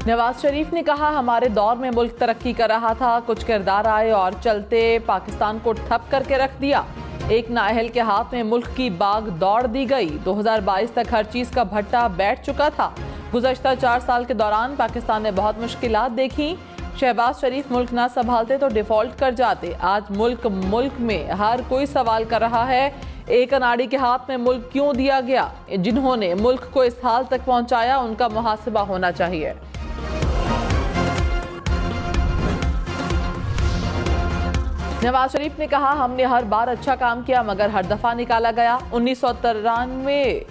नवाज शरीफ ने कहा, हमारे दौर में मुल्क तरक्की कर रहा था, कुछ किरदार आए और चलते पाकिस्तान को ठप करके रख दिया। एक नाअहल के हाथ में मुल्क की बाग दौड़ दी गई। 2022 तक हर चीज का भट्टा बैठ चुका था। गुज़श्ता 4 साल के दौरान पाकिस्तान ने बहुत मुश्किलात देखी। शहबाज शरीफ मुल्क ना संभालते तो डिफॉल्ट कर जाते। आज मुल्क में हर कोई सवाल कर रहा है, एक अनाड़ी के हाथ में मुल्क क्यों दिया गया? जिन्होंने मुल्क को इस हाल तक पहुंचाया, उनका मुहासिबा होना चाहिए। नवाज शरीफ ने कहा, हमने हर बार अच्छा काम किया मगर हर दफा निकाला गया। 1993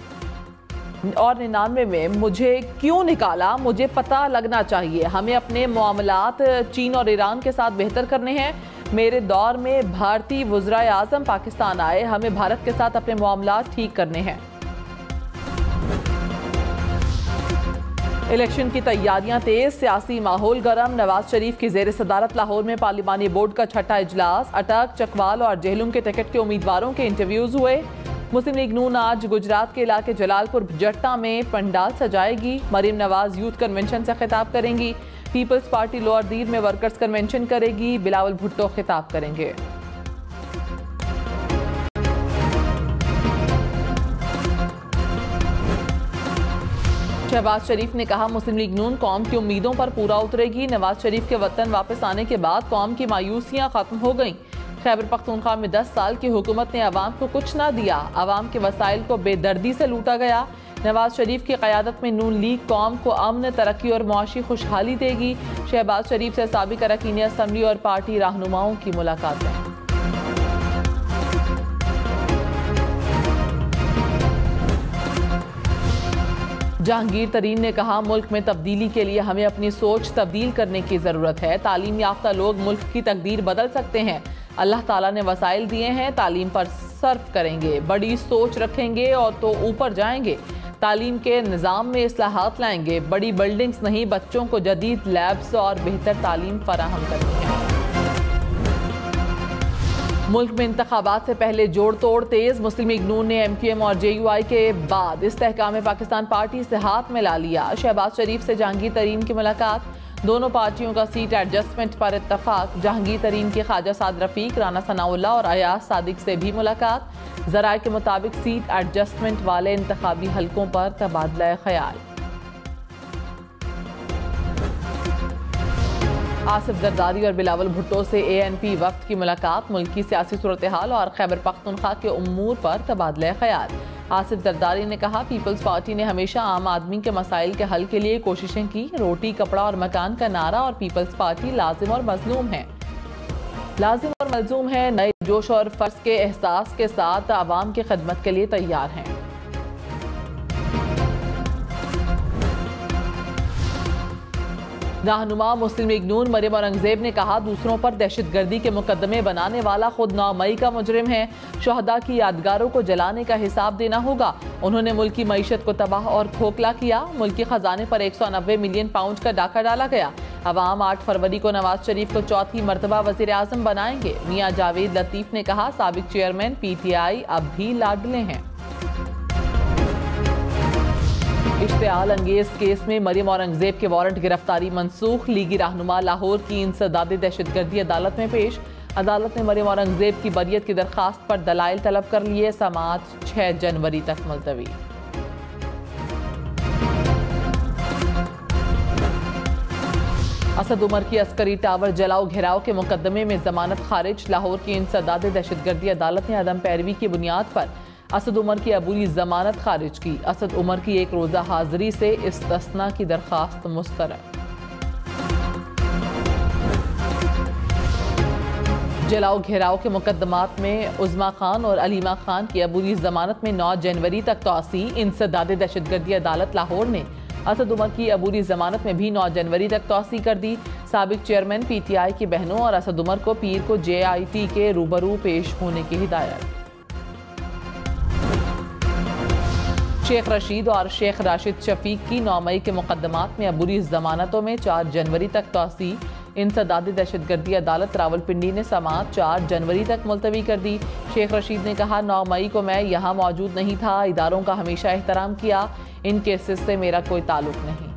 और 99 में मुझे क्यों निकाला, मुझे पता लगना चाहिए। हमें अपने मामलात चीन और ईरान के साथ बेहतर करने हैं। मेरे दौर में भारतीय वज़ीर आज़म पाकिस्तान आए, हमें भारत के साथ अपने मामलात ठीक करने हैं। इलेक्शन की तैयारियां तेज, सियासी माहौल गर्म। नवाज शरीफ की जेर सदारत लाहौर में पार्लिमानी बोर्ड का छठा इजलास। अटक, चकवाल और जेहलुम के टिकट के उम्मीदवारों के इंटरव्यूज हुए। मुस्लिम लीग नून आज गुजरात के इलाके जलालपुर जट्टा में पंडाल सजाएगी। मरीम नवाज यूथ कन्वेंशन से खिताब करेंगी। पीपल्स पार्टी लोअर दीर में वर्कर्स कन्वेंशन करेगी। बिलावल भुट्टो खिताब करेंगे। शहबाज शरीफ ने कहा, मुस्लिम लीग नून कौम की उम्मीदों पर पूरा उतरेगी। नवाज शरीफ के वतन वापस आने के बाद कौम की मायूसियां खत्म हो गईं। खैबर पख्तूनख्वा में 10 साल की हुकूमत ने अवाम को कुछ ना दिया। अवाम के वसाइल को बेदर्दी से लूटा गया। नवाज शरीफ की क़यादत में नून लीग कौम को अमन, तरक्की और मुआशी खुशहाली देगी। शहबाज शरीफ से साबिक अरकान असम्बली और पार्टी रहनुमाओं की मुलाकातें। जहांगीर तरीन ने कहा, मुल्क में तब्दीली के लिए हमें अपनी सोच तब्दील करने की ज़रूरत है। तालीम याफ्ता लोग मुल्क की तकदीर बदल सकते हैं। अल्लाह ताला ने वसाइल दिए हैं, तालीम पर सर्फ करेंगे, बड़ी सोच रखेंगे और तो ऊपर जाएंगे। तालीम के निज़ाम में इस्लाहात लाएंगे। बड़ी बिल्डिंग्स नहीं, बच्चों को जदीद लैब्स और बेहतर तालीम फराहम करनी है। मुल्क में इंतखाबात से पहले जोड़ तोड़ तेज। मुस्लिम लीग नून ने MQM और JUI के बाद इस्तेहकाम पाकिस्तान पार्टी से हाथ मिला लिया। शहबाज शरीफ से जहांगीर तरीन की मुलाकात। दोनों पार्टियों का सीट एडजस्टमेंट पर इत्तफाक। जहांगीर तरीन की ख्वाजा साद रफीक, राना सनाउल्लाह और अयाज सादिक से भी मुलाकात। ज़राए के मुताबिक सीट एडजस्टमेंट वाले इंतखाबी हलकों पर तबादला ख्याल। आसिफ जरदारी और बिलावल भुट्टो से ANP वफ्द की मुलाकात। मुल्क की सियासी सूरत हाल और खैबर पख्तूनख्वा के उमूर पर तबादला ख्याल। आसिफ जरदारी ने कहा, पीपल्स पार्टी ने हमेशा आम आदमी के मसाइल के हल के लिए कोशिशें की। रोटी, कपड़ा और मकान का नारा और पीपल्स पार्टी लाजिम और मजलूम है। नए जोश और फर्ज के एहसास के साथ आवाम की खिदमत के लिए तैयार हैं। रहनुमा मुस्लिम लीग नून मरियम औरंगजेब ने कहा, दूसरों पर दहशतगर्दी के मुकदमे बनाने वाला खुद 9 मई का मुजरिम है। शहदा की यादगारों को जलाने का हिसाब देना होगा। उन्होंने मुल्क की मईशत को तबाह और खोखला किया। मुल्क के खजाने पर 190 मिलियन पाउंड का डाका डाला गया। अवाम 8 फरवरी को नवाज शरीफ को चौथी मरतबा वज़ीर आज़म बनाएंगे। मियाँ जावेद लतीफ़ ने कहा, साबिक चेयरमैन PTI अब भी लाडले हैं। इश्तिआल अंगेज केस में मरियम औरंगजेब के वारंट गिरफ्तारी मनसूख। लीगी रहनुमा लाहौर की इंसदादी दहशतगर्दी अदालत में पेश। अदालत ने मरियम औरंगजेब की बरियत की दरखास्त पर दलाइल तलब कर लिए। समाअत 6 जनवरी तक मुलतवी। असद उमर की अस्करी टावर जलाओ घेराव के मुकदमे में जमानत खारिज। लाहौर की इंसदादी दहशतगर्दी अदालत ने अदम पैरवी की बुनियाद पर असद उमर की अबूरी जमानत खारिज की। असद उमर की 1 रोज़ा हाजिरी से इस्तस्ना की दरखास्त मुस्तरद। जलाओ घेराव के मुकदमात में उज़मा खान और अलीमा खान की अबूरी जमानत में 9 जनवरी तक तौसी। इंसदादी दहशतगर्दी अदालत लाहौर ने असद उमर की अबूरी जमानत में भी 9 जनवरी तक तौसी कर दी। साबिक चेयरमैन PTI की बहनों और असद उमर को पीर को JIT के रूबरू पेश होने की हिदायत। शेख रशीद और शेख राशिद शफीक की 9 मई के मुकदमात में अबूरी जमानतों में 4 जनवरी तक तौसी। इंसदादी दहशतगर्दी अदालत रावलपिंडी ने समाअत 4 जनवरी तक मुलतवी कर दी। शेख रशीद ने कहा, 9 मई को मैं यहाँ मौजूद नहीं था। इदारों का हमेशा एहतराम किया। इन केसेस से मेरा कोई ताल्लुक नहीं।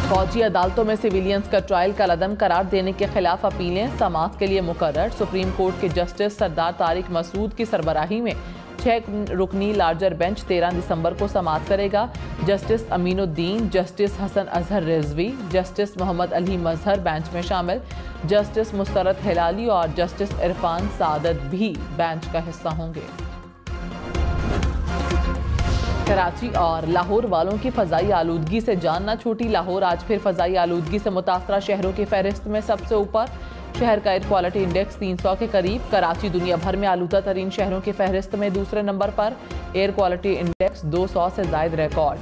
फौजी अदालतों में सिविलियंस का ट्रायल कलअदम करार देने के खिलाफ अपीलें समाअत के लिए मुकर्रर। सुप्रीम कोर्ट के जस्टिस सरदार तारिक मसूद की सरबराही में 6 रुकनी लार्जर बेंच 13 दिसंबर को समाअत करेगा। Justice Aminuddin, justice Hasan Azhar Rizvi, justice Mohammad Ali Mazhar bench में शामिल। जस्टिस मुस्तरद हिलाली और जस्टिस इरफान सादत भी बेंच का हिस्सा होंगे। कराची और लाहौर वालों की फ़ज़ाई आलूदगी से जान न छूटी। लाहौर आज फिर फ़ज़ाई आलूदगी से मुतासरा शहरों की फहरिस्त में सबसे ऊपर। शहर का एयर क्वालिटी इंडेक्स 300 के करीब। कराची दुनिया भर में आलूदा तरीन शहरों की फहरिस्त में दूसरे नंबर पर। एयर क्वालिटी इंडेक्स 200 से ज़ायद रिकॉर्ड।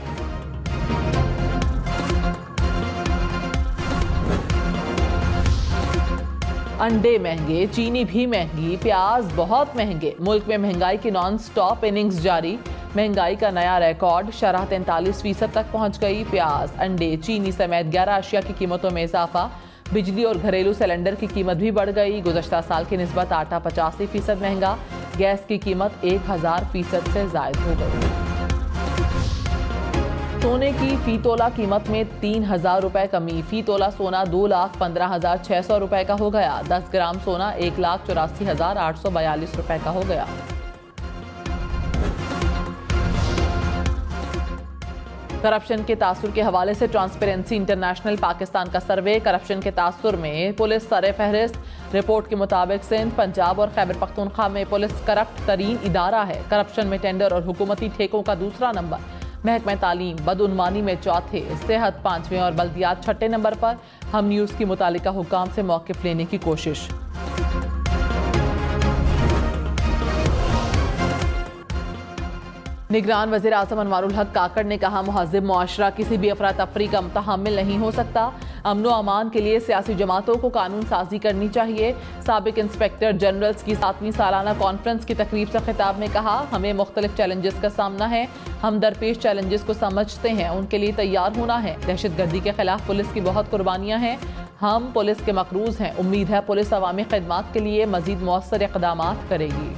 अंडे महंगे, चीनी भी महंगी, प्याज बहुत महंगे। मुल्क में महंगाई की नॉन स्टॉप इनिंग्स जारी। महंगाई का नया रिकॉर्ड, शरह 43% तक पहुंच गई। प्याज, अंडे, चीनी समेत 11 अशिया की कीमतों में इजाफा। बिजली और घरेलू सिलेंडर की कीमत भी बढ़ गई। गुज़श्ता साल की निस्बत आटा 85% महंगा। गैस की कीमत 1000% से ज़ायद हो गई। सोने की फी तोला कीमत में 3000 रुपए कमी। फी तोला सोना 2,15,600 रुपए का हो गया। 10 ग्राम सोना 1,84,842 रुपए का हो गया। करप्शन के तासुर के हवाले से ट्रांसपेरेंसी इंटरनेशनल पाकिस्तान का सर्वे। करप्शन के तासुर में पुलिस सरे फहरिस्त। रिपोर्ट के मुताबिक सिंध, पंजाब और खैबर पख्तूनख्वा में पुलिस करप्ट तरीन इदारा है। करप्शन में टेंडर और हुकूमती ठेकों का दूसरा नंबर। महकमा तालीम बदउनवानी में चौथे, सेहत 5वें और बल्दियात 6ठे नंबर पर। हम न्यूज़ की मुतालिका हुकाम से मौक़िफ़ लेने की कोशिश। निगरान वज़ीर आज़म अनवारुल हक काकड़ ने कहा, मुहज़्ज़िब मुआशरा किसी भी अफरा तफरी का मुतहम्मिल नहीं हो सकता। अमन व अमान के लिए सियासी जमातों को कानून साजी करनी चाहिए। साबिक इंस्पेक्टर जनरल्स की 7वीं सालाना कॉन्फ्रेंस की तकरीब से खिताब में कहा, हमें मुख्तलिफ चैलेंजेस का सामना है। हम दरपेश चैलेंजेस को समझते हैं, उनके लिए तैयार होना है। दहशत गर्दी के खिलाफ पुलिस की बहुत कुर्बानियाँ हैं। हम पुलिस के मकरूज़ हैं। उम्मीद है पुलिस अवामी खिदमात के लिए मज़ीद मौसर इक़दामात करेगी।